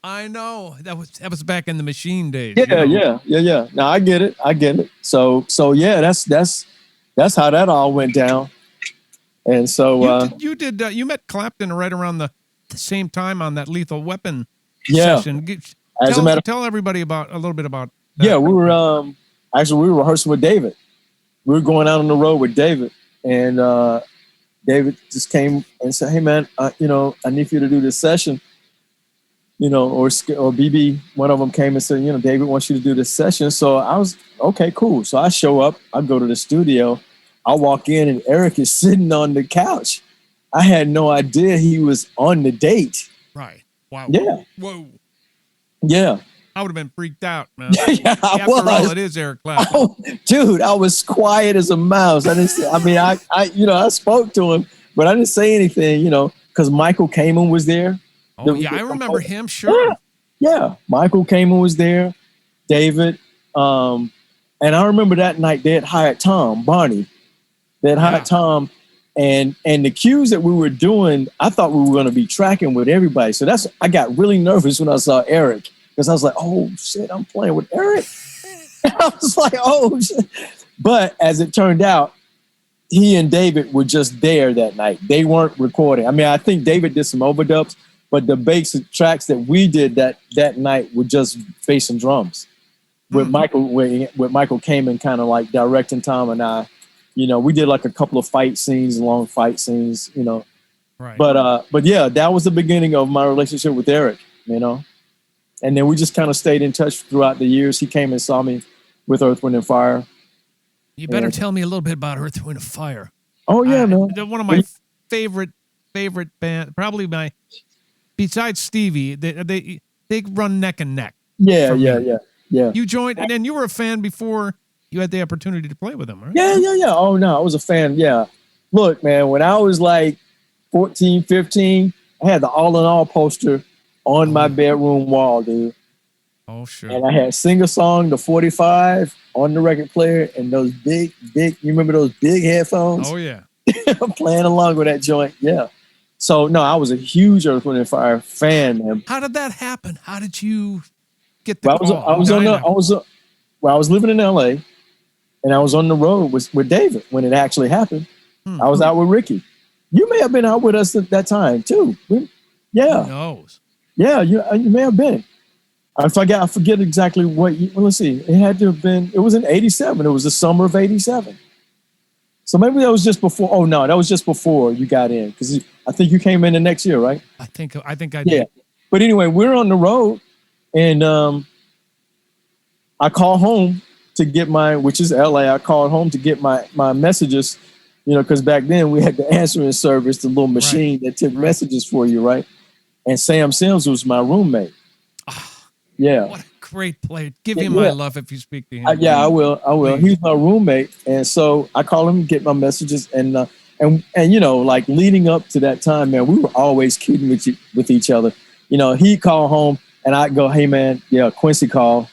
I know. That was back in the Machine days. Yeah. No, I get it. So yeah, that's how that all went down. And so you met Clapton right around the same time on that Lethal Weapon Yeah. session. Tell everybody a little bit about that. Yeah, we were rehearsing with David. We were going out on the road with David, and David just came and said, "Hey, man, you know, I need for you to do this session." You know, or BB, one of them came and said, "You know, David wants you to do this session." So I was okay, cool. So I show up, I go to the studio, I walk in, and Eric is sitting on the couch. I had no idea he was on the date. Right. Wow. Yeah. Whoa. Yeah. I would have been freaked out, man. Yeah, After all, it is Eric Clapton. Oh, dude, I was quiet as a mouse. I didn't say, I spoke to him, but I didn't say anything, you know, because Michael Kamen was there. Oh, I remember him, sure. Yeah. Michael Kamen was there, David. And I remember that night they had hired Bonnie. They had hired Tom. And the cues that we were doing, I thought we were going to be tracking with everybody. So I got really nervous when I saw Eric. Because I was like, oh, shit, I'm playing with Eric. I was like, oh, shit. But as it turned out, he and David were just there that night. They weren't recording. I mean, I think David did some overdubs, but the basic tracks that we did that night were just bass and drums. With Michael came and kind of like directing Tom and I. You know, we did like a couple of long fight scenes, you know. Right. But yeah, that was the beginning of my relationship with Eric, you know. And then we just kind of stayed in touch throughout the years. He came and saw me with Earth, Wind, and Fire. You better tell me a little bit about Earth, Wind, and Fire. Oh, yeah, man. One of my favorite band, probably besides Stevie, they run neck and neck. Yeah. You joined, and then you were a fan before you had the opportunity to play with them, right? Yeah. Oh, no, I was a fan, yeah. Look, man, when I was like 14, 15, I had the All in All poster on my bedroom wall, dude. Oh, sure. And I had Sing-A-Song, the 45 on the record player, and those big, you remember those big headphones? Oh, yeah. Playing along with that joint, yeah. So, no, I was a huge Earth, Wind & Fire fan, man. How did that happen? How did you get the call? I was living in L.A., and I was on the road with David when it actually happened. I was out with Ricky. You may have been out with us at that time, too. Yeah. Who knows? Yeah, you may have been. I forget exactly what. Let's see. It had to have been. It was in '87. It was the summer of '87. So maybe that was just before. Oh no, that was just before you got in, because I think you came in the next year, right? I think I did. Yeah. But anyway, we're on the road, and I call home to get which is LA. I called home to get my messages, because back then we had the answering service, the little machine that took messages for you, right? And Sam Sims was my roommate. Yeah. What a great player. Give him my love if you speak to him. I will. He's my roommate. And so I call him, get my messages, and like leading up to that time, man, we were always kidding with each other. He'd call home and I'd go, hey man, Quincy call.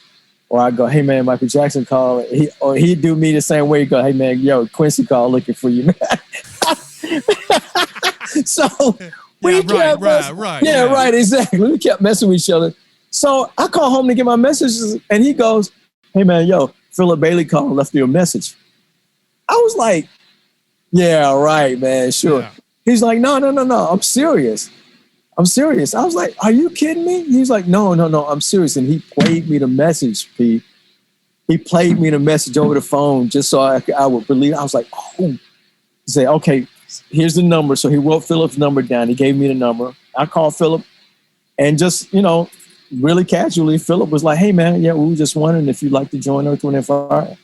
Or I'd go, hey man, Michael Jackson call. He'd do me the same way. He'd go, hey man, Quincy call looking for you, man. So we kept right, exactly. We kept messing with each other. So I call home to get my messages, and he goes, hey man, Philip Bailey called and left you a message. I was like, yeah, right, man, sure. Yeah. He's like, no, I'm serious. I was like, are you kidding me? He's like, no, I'm serious. And he played me the message, P. He played me the message over the phone just so I would believe. I was like, oh. He said, okay, here's the number. So he wrote Philip's number down. He gave me the number. I called Philip, and just, really casually, Philip was like, hey man, we were just wondering if you'd like to join Earth, Wind & Fire.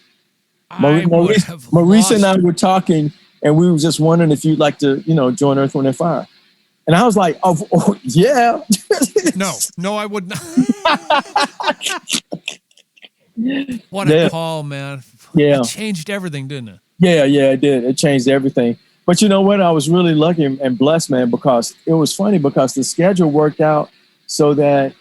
Maurice and I were talking, and we were just wondering if you'd like to, join Earth, Wind & Fire. And I was like, oh yeah. No, I would not. What a call, man. Yeah. It changed everything, didn't it? Yeah, it did. It changed everything. But you know what? I was really lucky and blessed, man, because it was funny because the schedule worked out so that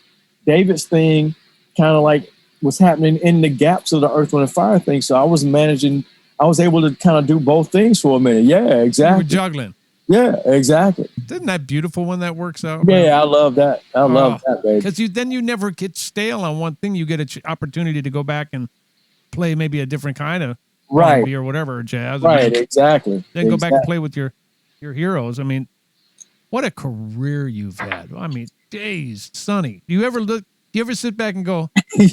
David's thing kind of like was happening in the gaps of the Earth, Wind & Fire thing. So I was able to kind of do both things for a minute. Yeah, exactly. You were juggling. Yeah, exactly. Isn't that beautiful when that works out? Yeah, man? I love that. I love that, baby. Because you never get stale on one thing. You get an opportunity to go back and play maybe a different kind of R&B or whatever, jazz. Right, exactly. Then go back and play with your heroes. I mean, what a career you've had. I mean, days, Sonny. Do you ever sit back and go, wow.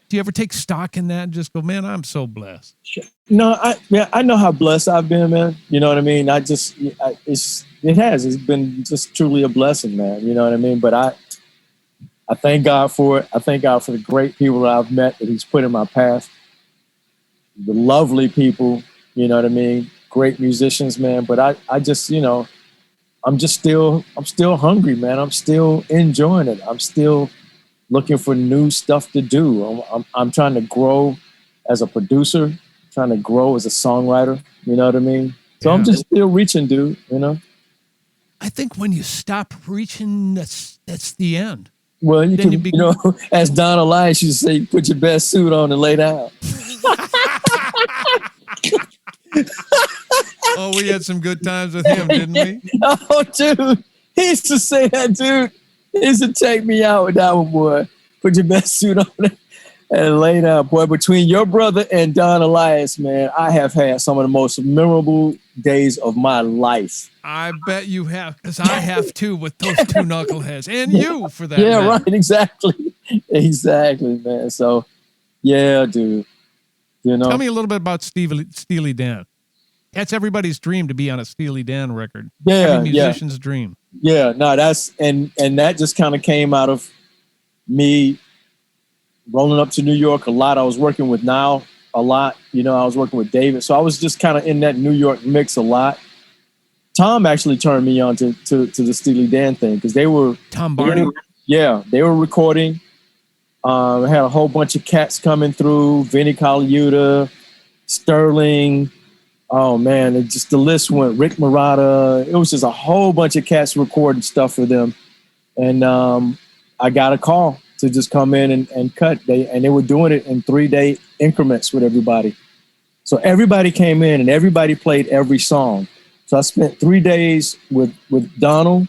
Do you ever take stock in that and just go, man, I'm so blessed? No, I know how blessed I've been, man. You know what I mean? It's been just truly a blessing, man. You know what I mean? But I thank God for it. I thank God for the great people that I've met that He's put in my path. The lovely people, you know what I mean? Great musicians, man. But I just, I'm still hungry, man. I'm still enjoying it. I'm still looking for new stuff to do. I'm trying to grow as a producer, trying to grow as a songwriter. You know what I mean? So I'm just still reaching, dude. I think when you stop reaching, that's the end. Well, as Don Elias used to say, put your best suit on and lay down. Oh, we had some good times with him, didn't we? Oh, dude. He used to say that, dude. He used to take me out with that one, boy. Put your best suit on and lay down, boy. Between your brother and Don Elias, man, I have had some of the most memorable days of my life. I bet you have, because I have too with those two knuckleheads. And you, for that matter. Right, exactly. Exactly, man. So, yeah, dude. Tell me a little bit about Steely Dan. That's everybody's dream to be on a Steely Dan record. Yeah, every musician's dream. Yeah, no, that's and that just kind of came out of me rolling up to New York a lot. I was working with Nile a lot. I was working with David, so I was just kind of in that New York mix a lot. Tom actually turned me on to the Steely Dan thing because they were Tom Barney. They were recording. I had a whole bunch of cats coming through, Vinnie Colaiuta, Sterling. Oh man, the list went. Rick Marotta. It was just a whole bunch of cats recording stuff for them. And I got a call to just come in and cut. They were doing it in 3-day increments with everybody. So everybody came in and everybody played every song. So I spent 3 days with Donald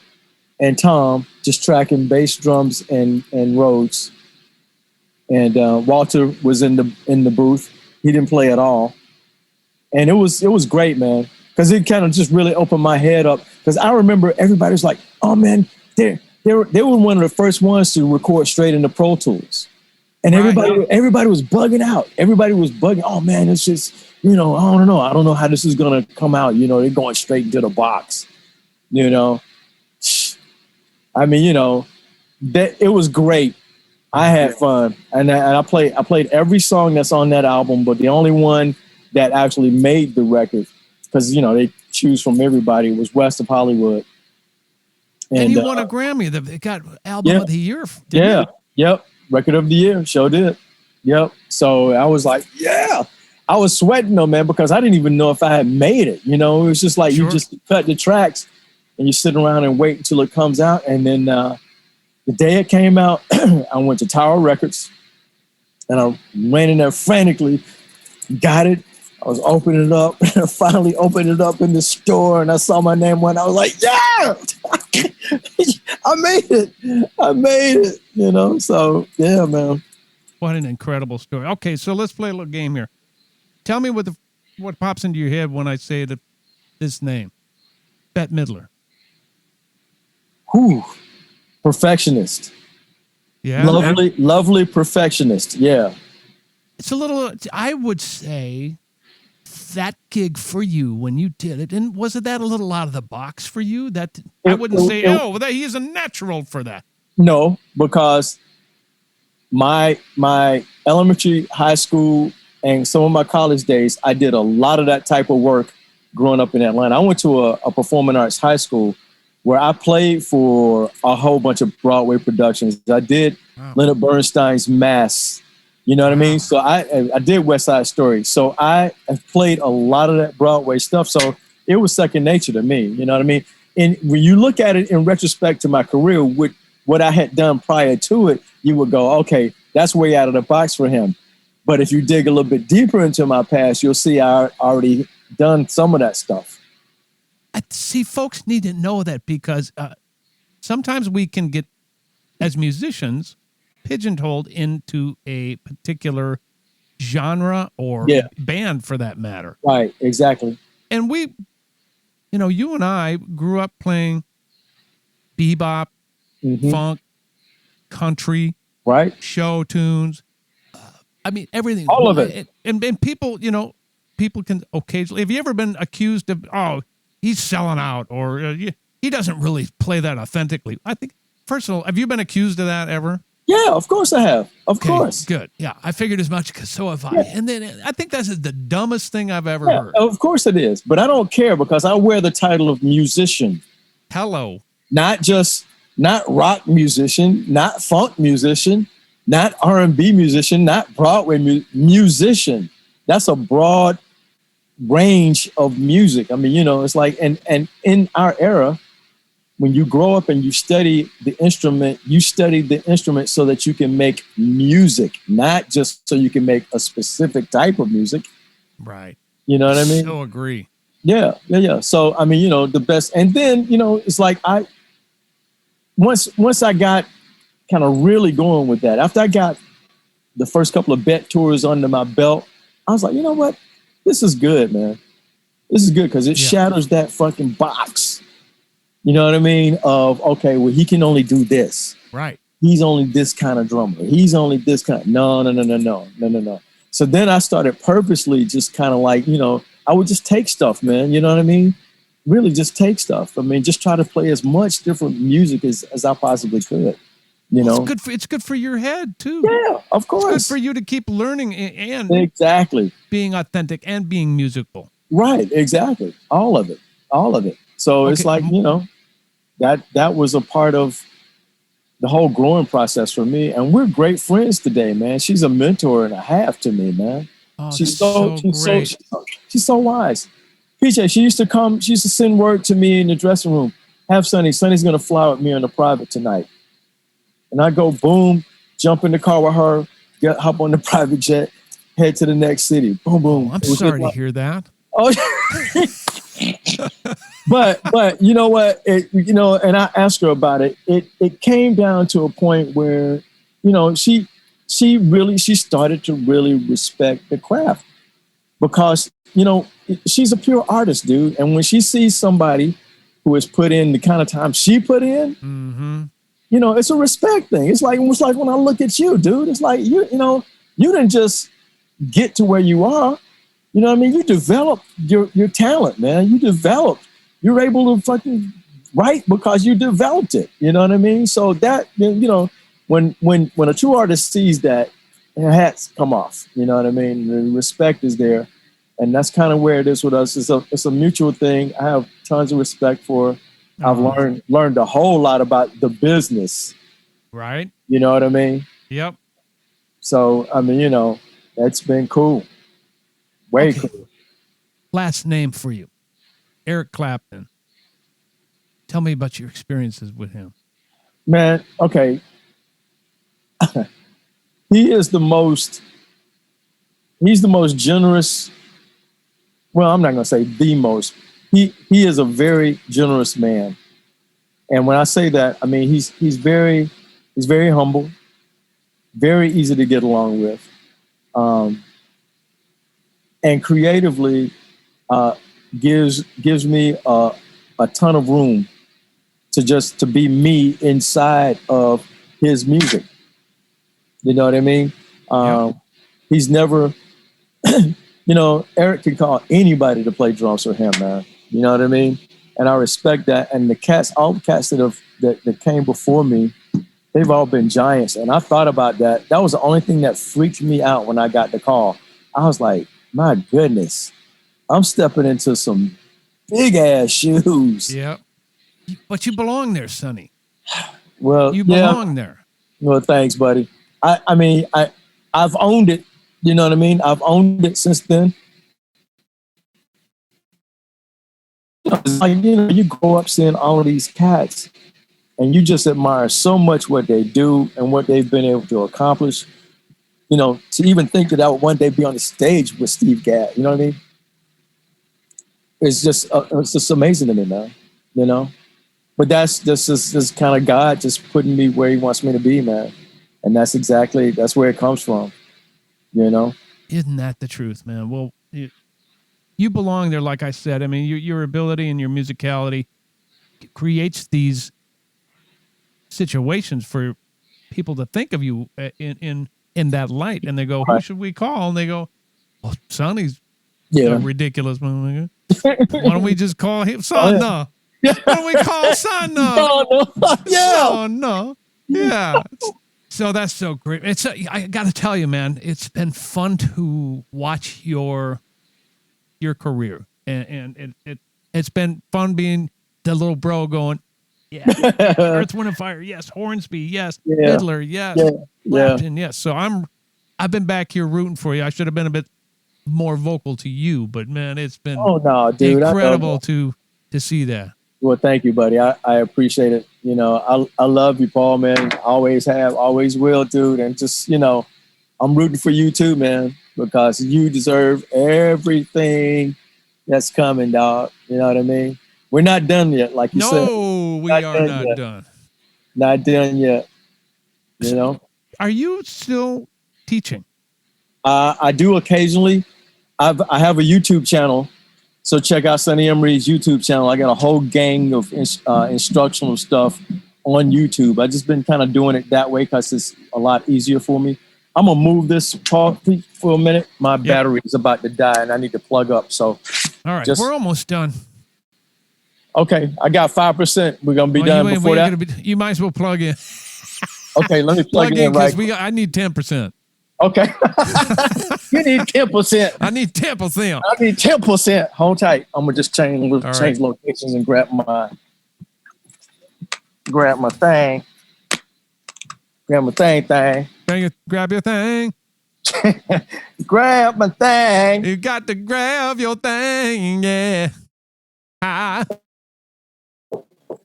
and Tom just tracking bass, drums, and Rhodes. And Walter was in the booth. He didn't play at all. And it was great, man, because it kind of just really opened my head up. Because I remember everybody was like, "Oh man, they were one of the first ones to record straight into Pro Tools," And everybody was bugging out. Everybody was bugging. Oh man, it's just, I don't know. I don't know how this is gonna come out. They're going straight into the box. I mean, that it was great. I had fun, and I played every song that's on that album, but the only one that actually made the record, because they choose from everybody, was West of Hollywood. And you won a Grammy. They got album of the year. Didn't you? Yep. Record of the year. Sure did. Yep. So I was like, yeah. I was sweating though, man, because I didn't even know if I had made it. It was just like you just cut the tracks and you sit around and wait until it comes out. And then the day it came out, I went to Tower Records and I ran in there frantically, got it. I was opening it up, and I finally opened it up in the store, and I saw my name when I was like, yeah, I made it, So, yeah, man. What an incredible story. Okay, so let's play a little game here. Tell me what pops into your head when I say this name, Bette Midler. Whew. Perfectionist. Yeah. Lovely perfectionist. Yeah. It's a little, I would say, that gig for you when you did it, and wasn't that a little out of the box for you? I wouldn't say, he is a natural for that. No, because my elementary, high school, and some of my college days, I did a lot of that type of work growing up in Atlanta. I went to a performing arts high school where I played for a whole bunch of Broadway productions. I did Leonard Bernstein's Mass. You know what I mean? So I did West Side Story. So I have played a lot of that Broadway stuff. So it was second nature to me. You know what I mean? And when you look at it in retrospect to my career, with what I had done prior to it, you would go, okay, that's way out of the box for him. But if you dig a little bit deeper into my past, you'll see I already done some of that stuff. See, folks need to know that because sometimes we can get, as musicians, pigeonholed into a particular genre or band for that matter. Right, exactly. And we, you and I grew up playing bebop, funk, country, right, show tunes. I mean, everything. All of it. And people, people can occasionally, have you ever been accused of, he's selling out or he doesn't really play that authentically? I think, first of all, have you been accused of that ever? Yeah, of course I have. Of course. Good. Yeah, I figured as much because so have I. Yeah. And then I think that's the dumbest thing I've ever heard. Of course it is. But I don't care because I wear the title of musician. Hello. Not rock musician, not funk musician, not R&B musician, not Broadway musician. That's a broad range of music. I mean, it's like, and in our era, when you grow up and you study the instrument so that you can make music, not just so you can make a specific type of music. Right. You know what I mean? So agree. Yeah. So, I mean, the best. And then, it's like once I got kind of really going with that, after I got the first couple of Bette tours under my belt, I was like, you know what? This is good, man. This is good because it shatters that fucking box. You know what I mean? Of, okay, well, he can only do this. Right. He's only this kind of drummer. He's only this kind of, no. So then I started purposely just kind of like, I would just take stuff, man. You know what I mean? Really just take stuff. I mean, just try to play as much different music as I possibly could. It's good for your head too. Yeah, of course. It's good for you to keep learning and exactly being authentic and being musical. Right, exactly. All of it. So it's like, that was a part of the whole growing process for me. And we're great friends today, man. She's a mentor and a half to me, man. Oh, she's so wise. PJ, she used to send word to me in the dressing room. Have Sonny. Sonny's going to fly with me on the private tonight. And I go, boom, jump in the car with her, hop on the private jet, head to the next city. Boom, boom. I'm sorry to hear that. Oh, but you know what? And I asked her about it. It came down to a point where, she started to really respect the craft because, she's a pure artist, dude. And when she sees somebody who has put in the kind of time she put in, it's a respect thing. It's like when I look at you, dude. It's like you didn't just get to where you are. You know what I mean? You developed your talent, man. You're able to fucking write because you developed it. You know what I mean? So that, when a true artist sees that, their hats come off. You know what I mean? The respect is there. And that's kind of where it is with us. It's a mutual thing. I have tons of respect for her. I've learned a whole lot about the business. Right. You know what I mean? Yep. So, I mean, that's been cool. Way cool. Last name for you, Eric Clapton. Tell me about your experiences with him. Man, okay. He's the most generous. Well, I'm not going to say the most. He is a very generous man. And when I say that, I mean, he's very humble, very easy to get along with. And creatively gives me a ton of room to be me inside of his music. You know what I mean? He's never, Eric can call anybody to play drums for him, man. You know what I mean? And I respect that. And all the cats that came before me, they've all been giants. And I thought about that. That was the only thing that freaked me out when I got the call. I was like, my goodness, I'm stepping into some big ass shoes. Yeah. But you belong there, Sonny. Well, you belong there. Well, thanks, buddy. I mean, I've owned it. You know what I mean? I've owned it since then. It's like, you grow up seeing all of these cats and you just admire so much what they do and what they've been able to accomplish. To even think that I would one day be on the stage with Steve Gadd, you know what I mean? It's just amazing to me, man. But that's just kind of God just putting me where He wants me to be, man. And that's where it comes from, Isn't that the truth, man? Well, you belong there, like I said. I mean, your ability and your musicality creates these situations for people to think of you in that light, and they go, "Who should we call?" And they go, "Well, Sonny's ridiculous. Why don't we just call him Son? No. Why don't we call Son? No. No. Yeah." So that's so great. I got to tell you, man, it's been fun to watch your career, and it's been fun being the little bro going, yeah, Earth, Wind, and Fire, yes, Hornsby, yes, Midler, yes, Clapton, yes. So I've been back here rooting for you. I should have been a bit more vocal to you, but man, it's been incredible to see that. Well, thank you, buddy. I appreciate it. I love you, Paul, man. Always have, always will, dude. And just, I'm rooting for you too, man, because you deserve everything that's coming, dog. You know what I mean? We're not done yet, like you said. No, we are not done. Not done yet. Are you still teaching? I do occasionally. I have a YouTube channel. So check out Sonny Emory's YouTube channel. I got a whole gang of instructional stuff on YouTube. I've just been kind of doing it that way because it's a lot easier for me. I'm going to move this for a minute. My battery is about to die and I need to plug up. So, all right, we're almost done. Okay, I got 5%. We're going to be done before that. You might as well plug in. Okay, let me plug in right. I need 10%. Okay. You need 10%. I need 10%. I need 10%. Hold tight. I'm gonna just change locations and grab my thing. Grab my thing. Grab your thing. Grab my thing. You got to grab your thing, yeah.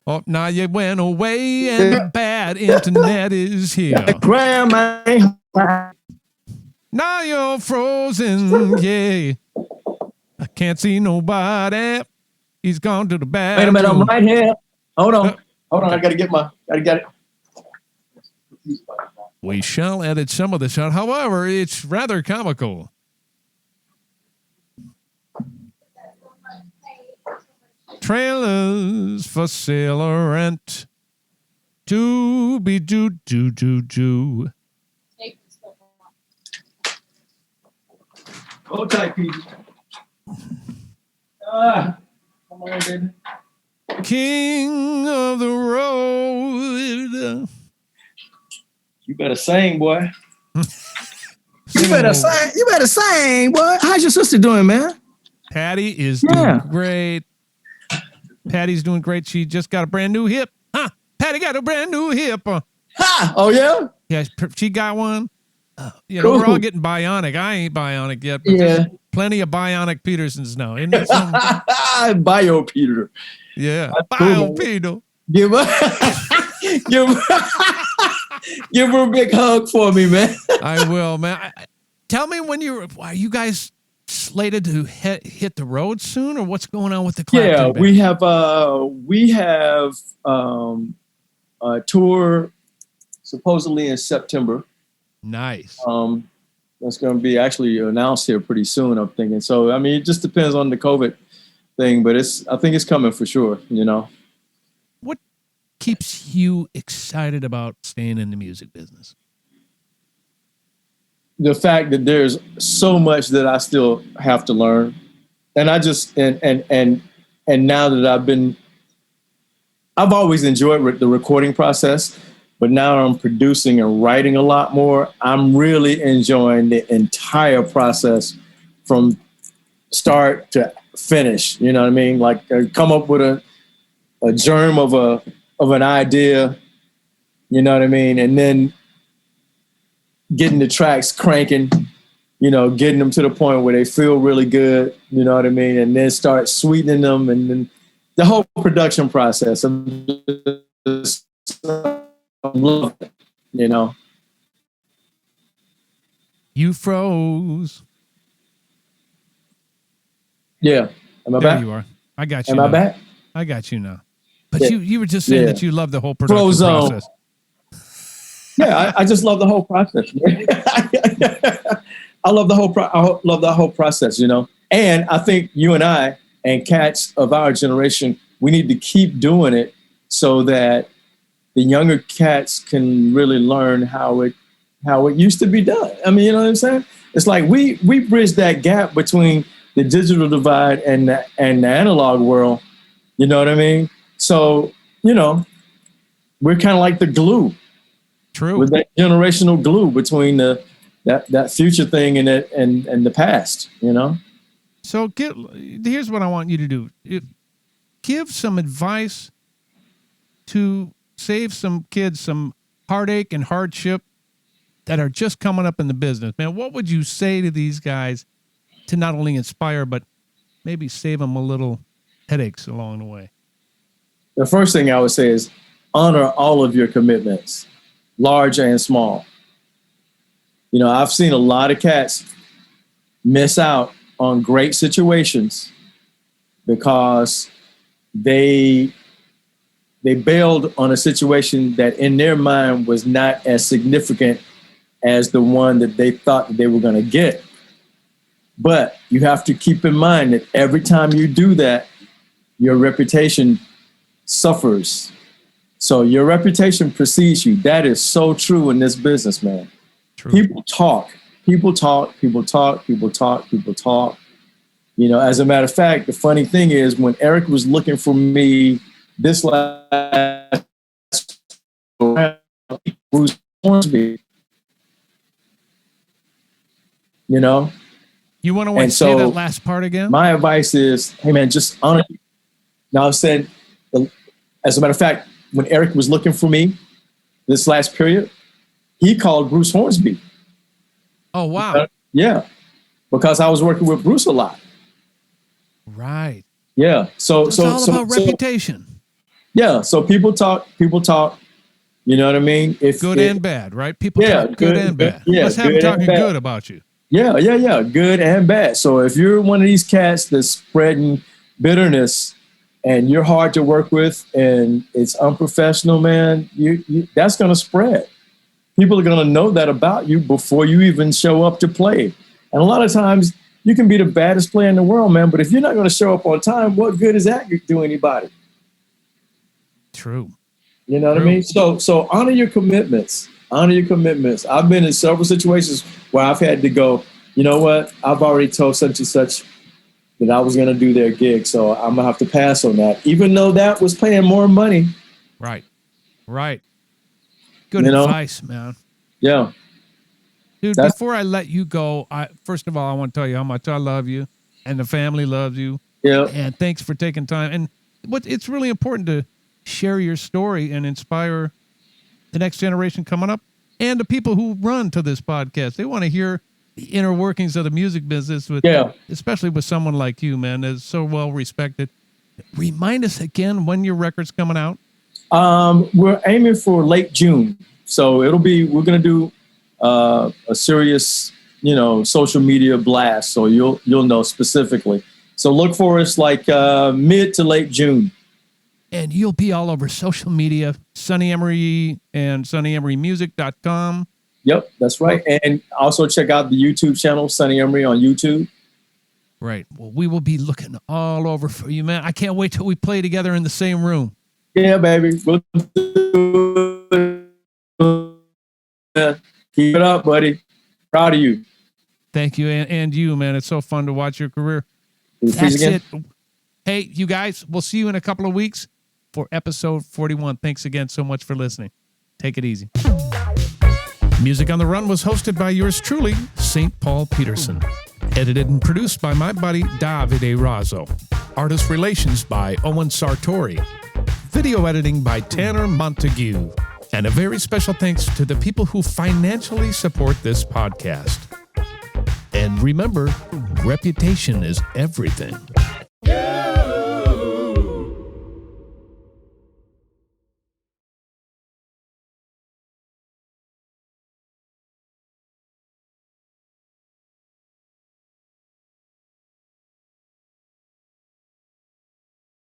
Oh, now you went away and the bad internet is here. Grab my thing. Now you're frozen, yeah. I can't see nobody. He's gone to the bathroom. Wait a minute, I'm right here. Hold on. I gotta get it. We shall edit some of this out. However, it's rather comical. Trailers for sale or rent. Do. Hold tight, Pete. Come on, baby. King of the road. You better sing, boy. You better sing, boy. How's your sister doing, man? Patty is doing great. Patty's doing great. She just got a brand new hip. Huh? Patty got a brand new hip. Ha! Oh, yeah? Yeah, she got one. We're all getting bionic. I ain't bionic yet, but there's plenty of bionic Petersons now. Isn't that something? Bio Peter. Yeah. Bio Peter. Give her a big hug for me, man. I will, man. Tell me when are you guys slated to hit the road soon, or what's going on with the Clapton band? We have a tour supposedly in September. Nice. That's going to be actually announced here pretty soon, I'm thinking. So, I mean, it just depends on the COVID thing, but I think it's coming for sure, What keeps you excited about staying in the music business? The fact that there's so much that I still have to learn. And I just, and now that I've always enjoyed the recording process, but now I'm producing and writing a lot more. I'm really enjoying the entire process from start to finish. You know what I mean? Like come up with a germ of an idea, you know what I mean? And then getting the tracks cranking, getting them to the point where they feel really good, you know what I mean? And then start sweetening them, and then the whole production process. I'm loving it, You froze. Yeah. Am I there back? You are. I got you. Am now. I back? I got you now. But you were just saying that you love the whole production process. Yeah, I just love the whole process. I love the whole process, And I think you and I and cats of our generation, we need to keep doing it so that the younger cats can really learn how it used to be done. I mean, you know what I'm saying? It's like we bridge that gap between the digital divide and the analog world. You know what I mean? So, we're kind of like the glue. True. With that generational glue between that future thing and the past, So here's what I want you to do. Give some advice to save some kids some heartache and hardship that are just coming up in the business. Man, what would you say to these guys to not only inspire, but maybe save them a little headaches along the way? The first thing I would say is honor all of your commitments, large and small. I've seen a lot of cats miss out on great situations because they bailed on a situation that in their mind was not as significant as the one that they thought that they were going to get. But you have to keep in mind that every time you do that, your reputation suffers. So your reputation precedes you. That is so true in this business, man. True. People talk. As a matter of fact, the funny thing is when Eric was looking for me this last round, Bruce Hornsby, You want to say that last part again? My advice is, hey man, just honor. Now I'm saying, as a matter of fact, when Eric was looking for me this last period, he called Bruce Hornsby. Oh, wow. Yeah. Because I was working with Bruce a lot. Right. Yeah. So it's all about reputation. Yeah. So people talk. You know what I mean? Good and bad, right? People talk good and bad. Yeah, let's have them talking good about you. Yeah. Good and bad. So if you're one of these cats that's spreading bitterness and you're hard to work with and it's unprofessional, man, you that's going to spread. People are going to know that about you before you even show up to play. And a lot of times you can be the baddest player in the world, man, but if you're not going to show up on time, what good is that do anybody? True. You know what I mean? So honor your commitments. Honor your commitments. I've been in several situations where I've had to go, you know what? I've already told such and such that I was going to do their gig, so I'm going to have to pass on that, even though that was paying more money. Right. Good advice, man. Yeah. Dude, before I let you go, first of all, I want to tell you how much I love you and the family loves you. Yeah. And thanks for taking time. And it's really important to share your story and inspire the next generation coming up and the people who run to this podcast. They want to hear the inner workings of the music business, especially with someone like you, man, that's so well respected. Remind us again when your record's coming out. We're aiming for late June. So we're going to do a serious, social media blast. So you'll know specifically. So look for us like mid to late June. And you'll be all over social media, Sonny Emory and SonnyEmoryMusic.com. Yep, that's right. And also check out the YouTube channel, Sonny Emory on YouTube. Right. Well, we will be looking all over for you, man. I can't wait till we play together in the same room. Yeah, baby. We'll do it. Keep it up, buddy. Proud of you. Thank you. And you, man. It's so fun to watch your career. That's it. Hey, you guys, we'll see you in a couple of weeks for episode 41. Thanks again so much for listening. Take it easy. Music on the Run was hosted by yours truly, St. Paul Peterson. Edited and produced by my buddy Davide Raso. Artist relations by Owen Sartori. Video editing by Tanner Montague. And a very special thanks to the people who financially support this podcast. And remember, reputation is everything.